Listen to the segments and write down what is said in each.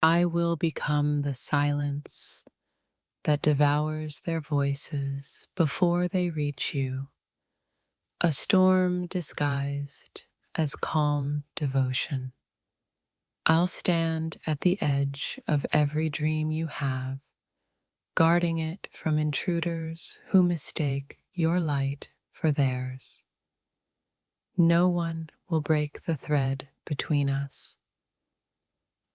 I will become the silence that devours their voices before they reach you, a storm disguised as calm devotion. I'll stand at the edge of every dream you have, guarding it from intruders who mistake your light for theirs. No one will break the thread between us.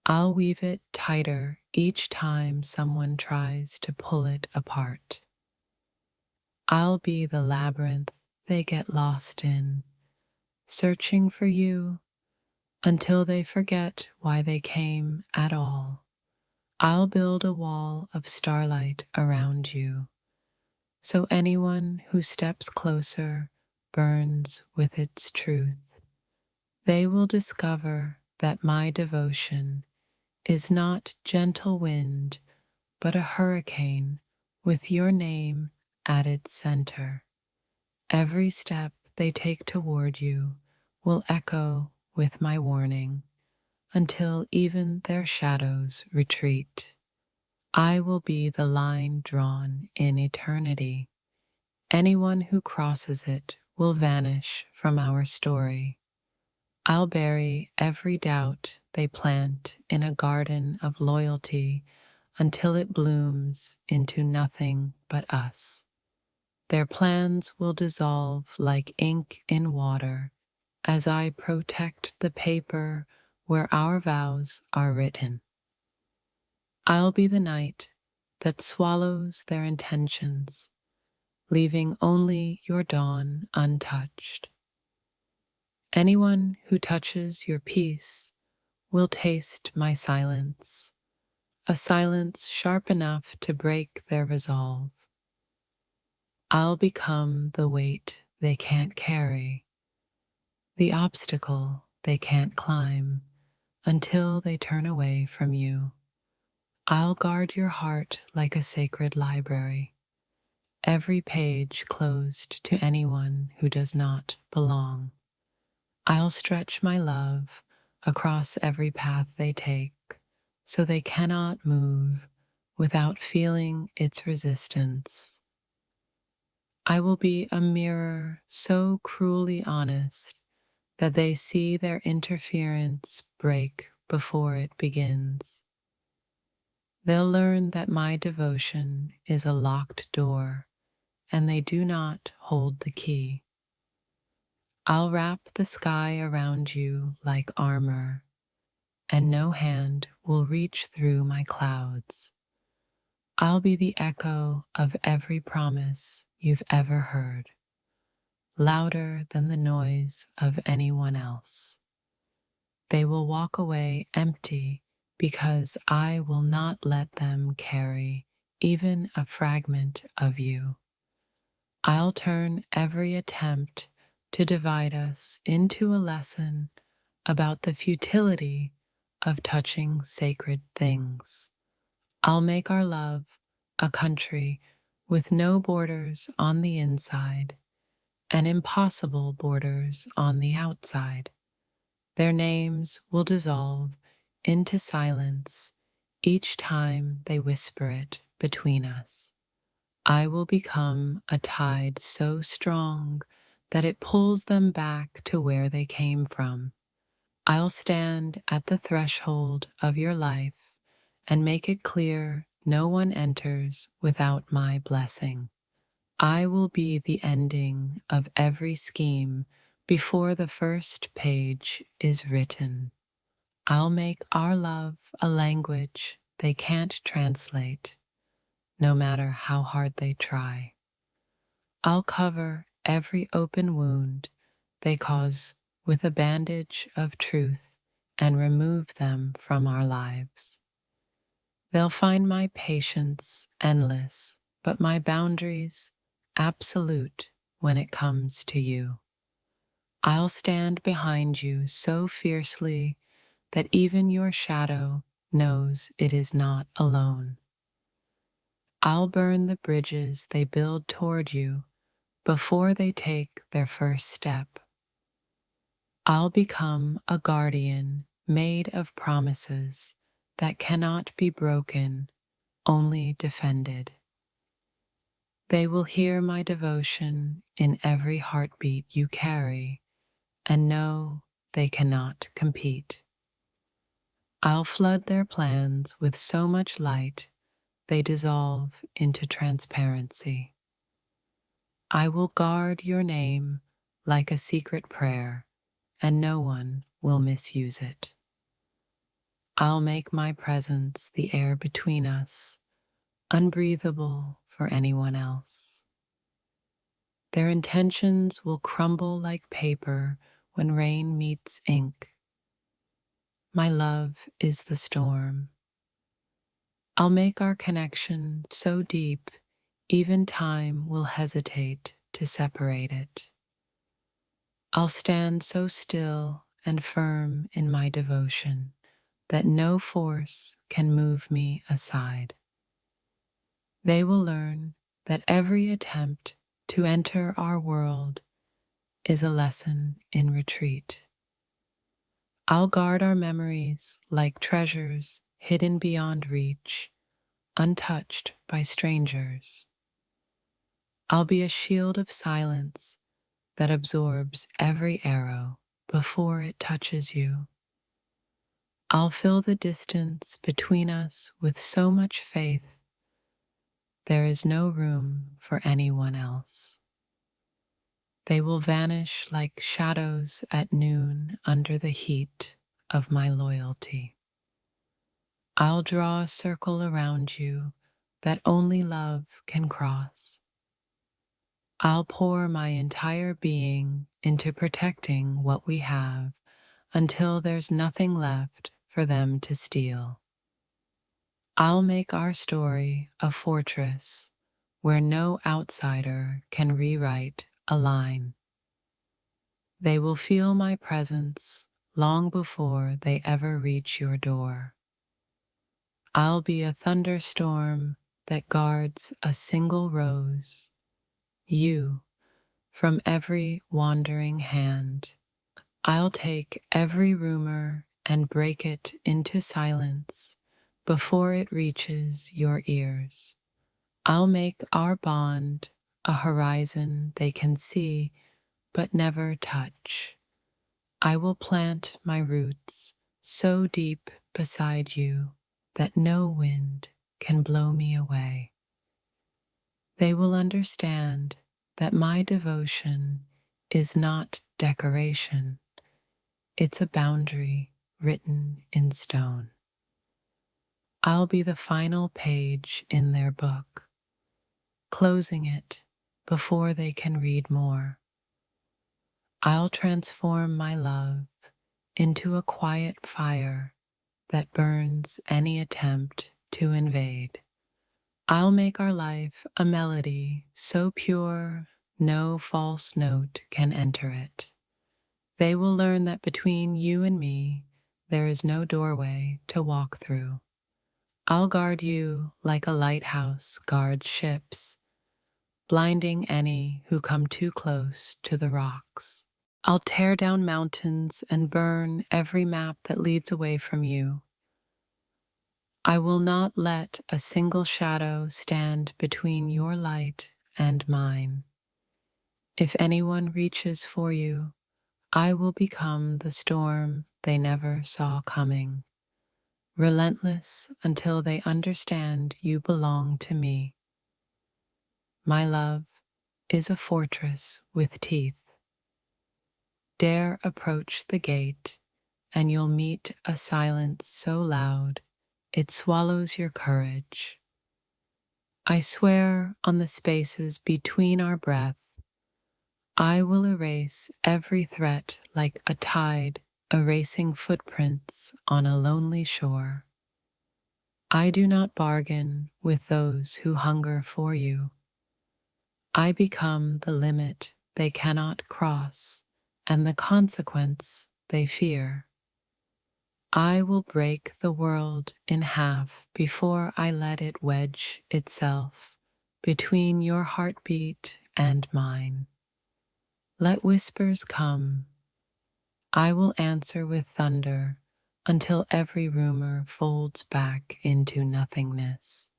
I'll weave it tighter each time someone tries to pull it apart. I'll be the labyrinth they get lost in, searching for you until they forget why they came at all. I'll build a wall of starlight around you, so anyone who steps closer burns with its truth. They will discover that my devotion is not gentle wind, but a hurricane with your name at its center. Every step they take toward you will echo with my warning until even their shadows retreat. I will be the line drawn in eternity. Anyone who crosses it will vanish from our story. I'll bury every doubt they plant in a garden of loyalty until it blooms into nothing but us. Their plans will dissolve like ink in water as I protect the paper where our vows are written. I'll be the night that swallows their intentions, leaving only your dawn untouched. Anyone who touches your peace will taste my silence, a silence sharp enough to break their resolve. I'll become the weight they can't carry, the obstacle they can't climb until they turn away from you. I'll guard your heart like a sacred library, every page closed to anyone who does not belong. I'll stretch my love across every path they take, so they cannot move without feeling its resistance. I will be a mirror so cruelly honest that they see their interference break before it begins. They'll learn that my devotion is a locked door, and they do not hold the key. I'll wrap the sky around you like armor, and no hand will reach through my clouds. I'll be the echo of every promise you've ever heard, louder than the noise of anyone else. They will walk away empty because I will not let them carry even a fragment of you. I'll turn every attempt to divide us into a lesson about the futility of touching sacred things. I'll make our love a country with no borders on the inside and impossible borders on the outside. Their names will dissolve into silence each time they whisper it between us. I will become a tide so strong that it pulls them back to where they came from. I'll stand at the threshold of your life and make it clear no one enters without my blessing. I will be the ending of every scheme before the first page is written. I'll make our love a language they can't translate, no matter how hard they try. I'll cover every open wound they cause with a bandage of truth and remove them from our lives. They'll find my patience endless, but my boundaries absolute when it comes to you. I'll stand behind you so fiercely that even your shadow knows it is not alone. I'll burn the bridges they build toward you before they take their first step. I'll become a guardian made of promises that cannot be broken, only defended. They will hear my devotion in every heartbeat you carry and know they cannot compete. I'll flood their plans with so much light they dissolve into transparency. I will guard your name like a secret prayer, and no one will misuse it. I'll make my presence the air between us, unbreathable for anyone else. Their intentions will crumble like paper when rain meets ink. My love is the storm. I'll make our connection so deep, even time will hesitate to separate it. I'll stand so still and firm in my devotion that no force can move me aside. They will learn that every attempt to enter our world is a lesson in retreat. I'll guard our memories like treasures hidden beyond reach, untouched by strangers. I'll be a shield of silence that absorbs every arrow before it touches you. I'll fill the distance between us with so much faith there is no room for anyone else. They will vanish like shadows at noon under the heat of my loyalty. I'll draw a circle around you that only love can cross. I'll pour my entire being into protecting what we have until there's nothing left for them to steal. I'll make our story a fortress where no outsider can rewrite a line. They will feel my presence long before they ever reach your door. I'll be a thunderstorm that guards a single rose, you, from every wandering hand. I'll take every rumor and break it into silence before it reaches your ears. I'll make our bond a horizon they can see but never touch. I will plant my roots so deep beside you that no wind can blow me away. They will understand that my devotion is not decoration, it's a boundary written in stone. I'll be the final page in their book, closing it before they can read more. I'll transform my love into a quiet fire that burns any attempt to invade. I'll make our life a melody so pure no false note can enter it. They will learn that between you and me, there is no doorway to walk through. I'll guard you like a lighthouse guards ships, blinding any who come too close to the rocks. I'll tear down mountains and burn every map that leads away from you. I will not let a single shadow stand between your light and mine. If anyone reaches for you, I will become the storm they never saw coming, relentless until they understand you belong to me. My love is a fortress with teeth. Dare approach the gate, and you'll meet a silence so loud it swallows your courage. I swear on the spaces between our breath, I will erase every threat like a tide erasing footprints on a lonely shore. I do not bargain with those who hunger for you. I become the limit they cannot cross and the consequence they fear. I will break the world in half before I let it wedge itself between your heartbeat and mine. Let whispers come. I will answer with thunder until every rumor folds back into nothingness.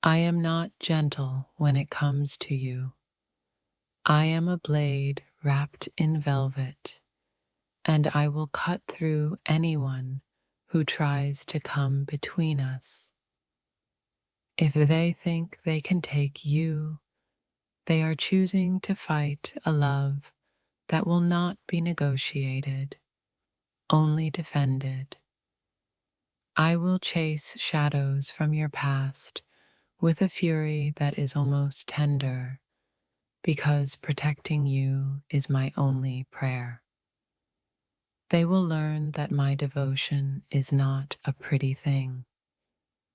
I am not gentle when it comes to you. I am a blade wrapped in velvet, and I will cut through anyone who tries to come between us. If they think they can take you, they are choosing to fight a love that will not be negotiated, only defended. I will chase shadows from your past with a fury that is almost tender, because protecting you is my only prayer. They will learn that my devotion is not a pretty thing.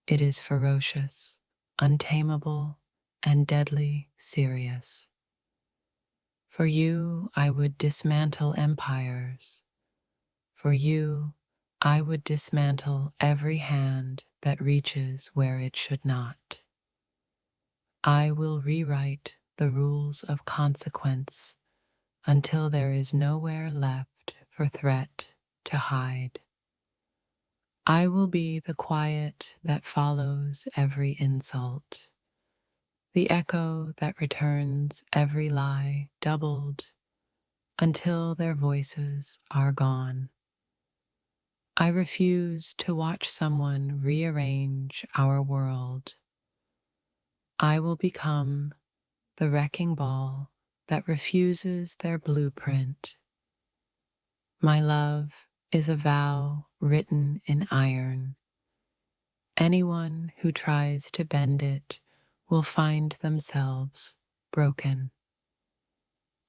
It is ferocious, untamable, and deadly serious. For you, I would dismantle empires. For you, I would dismantle every hand that reaches where it should not. I will rewrite the rules of consequence until there is nowhere left for threat to hide. I will be the quiet that follows every insult, the echo that returns every lie doubled until their voices are gone. I refuse to watch someone rearrange our world. I will become the wrecking ball that refuses their blueprint. My love is a vow written in iron. Anyone who tries to bend it will find themselves broken.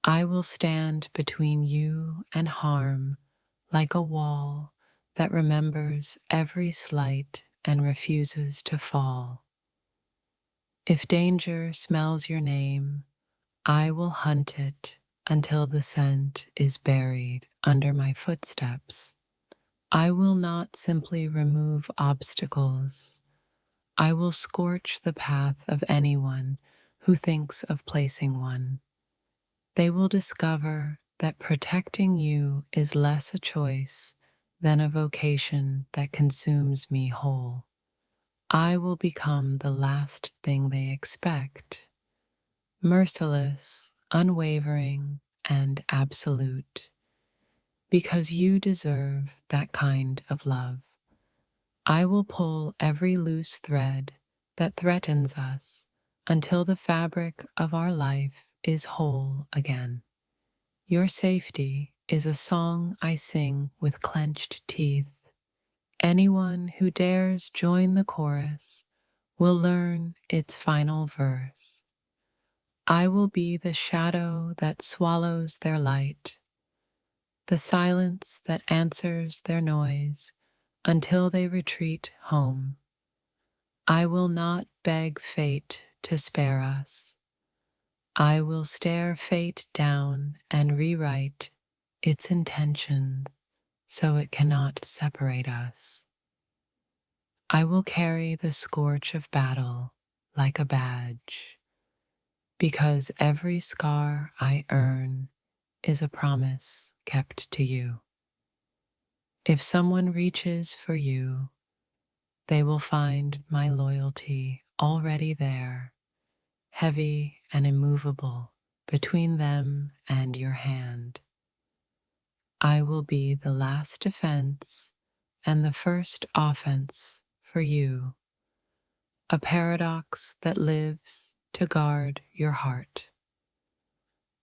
I will stand between you and harm like a wall that remembers every slight and refuses to fall. If danger smells your name, I will hunt it until the scent is buried under my footsteps. I will not simply remove obstacles. I will scorch the path of anyone who thinks of placing one. They will discover that protecting you is less a choice than a vocation that consumes me whole. I will become the last thing they expect, merciless, unwavering, and absolute, because you deserve that kind of love. I will pull every loose thread that threatens us until the fabric of our life is whole again. Your safety is a song I sing with clenched teeth. Anyone who dares join the chorus will learn its final verse. I will be the shadow that swallows their light, the silence that answers their noise until they retreat home. I will not beg fate to spare us. I will stare fate down and rewrite its intention so it cannot separate us. I will carry the scorch of battle like a badge, because every scar I earn is a promise kept to you. If someone reaches for you, they will find my loyalty already there, heavy and immovable between them and your hand. I will be the last defense and the first offense for you, a paradox that lives to guard your heart.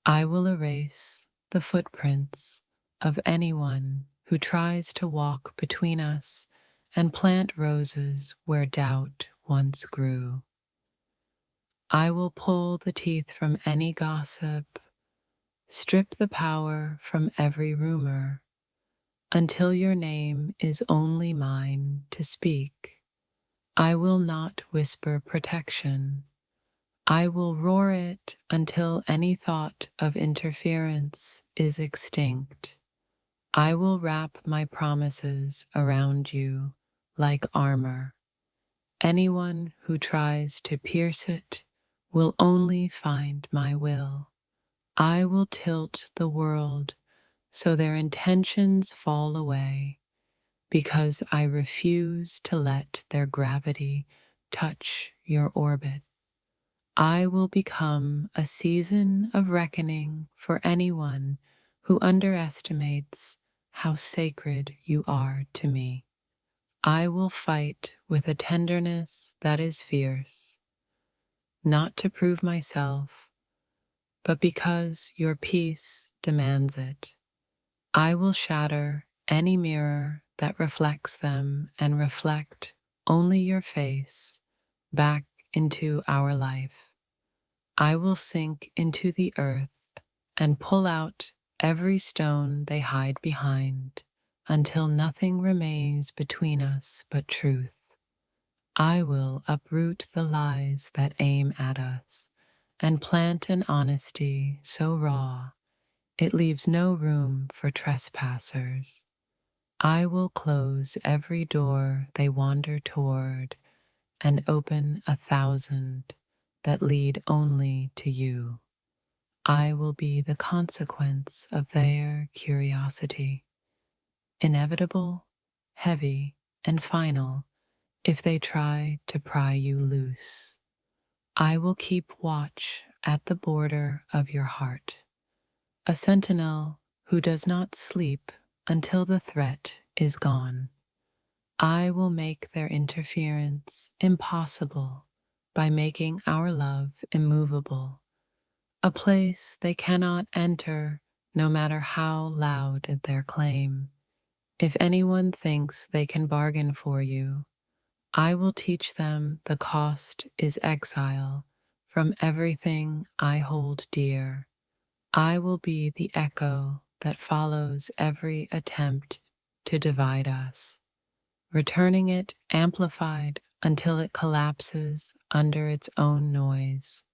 I will erase the footprints of anyone who tries to walk between us and plant roses where doubt once grew. I will pull the teeth from any gossip, strip the power from every rumor, until your name is only mine to speak. I will not whisper protection. I will roar it until any thought of interference is extinct. I will wrap my promises around you like armor. Anyone who tries to pierce it will only find my will. I will tilt the world so their intentions fall away, because I refuse to let their gravity touch your orbit. I will become a season of reckoning for anyone who underestimates how sacred you are to me. I will fight with a tenderness that is fierce, not to prove myself, but because your peace demands it. I will shatter any mirror that reflects them and reflect only your face back into our life. I will sink into the earth and pull out every stone they hide behind until nothing remains between us but truth. I will uproot the lies that aim at us and plant an honesty so raw it leaves no room for trespassers. I will close every door they wander toward and open 1,000 that lead only to you. I will be the consequence of their curiosity, inevitable, heavy, and final if they try to pry you loose. I will keep watch at the border of your heart, a sentinel who does not sleep until the threat is gone. I will make their interference impossible by making our love immovable, a place they cannot enter no matter how loud their claim. If anyone thinks they can bargain for you, I will teach them the cost is exile from everything I hold dear. I will be the echo that follows every attempt to divide us, returning it amplified until it collapses under its own noise.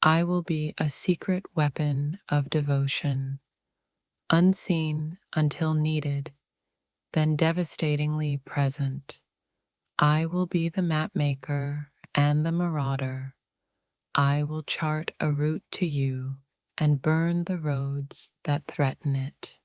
I will be a secret weapon of devotion, unseen until needed, then devastatingly present. I will be the mapmaker and the marauder. I will chart a route to you and burn the roads that threaten it.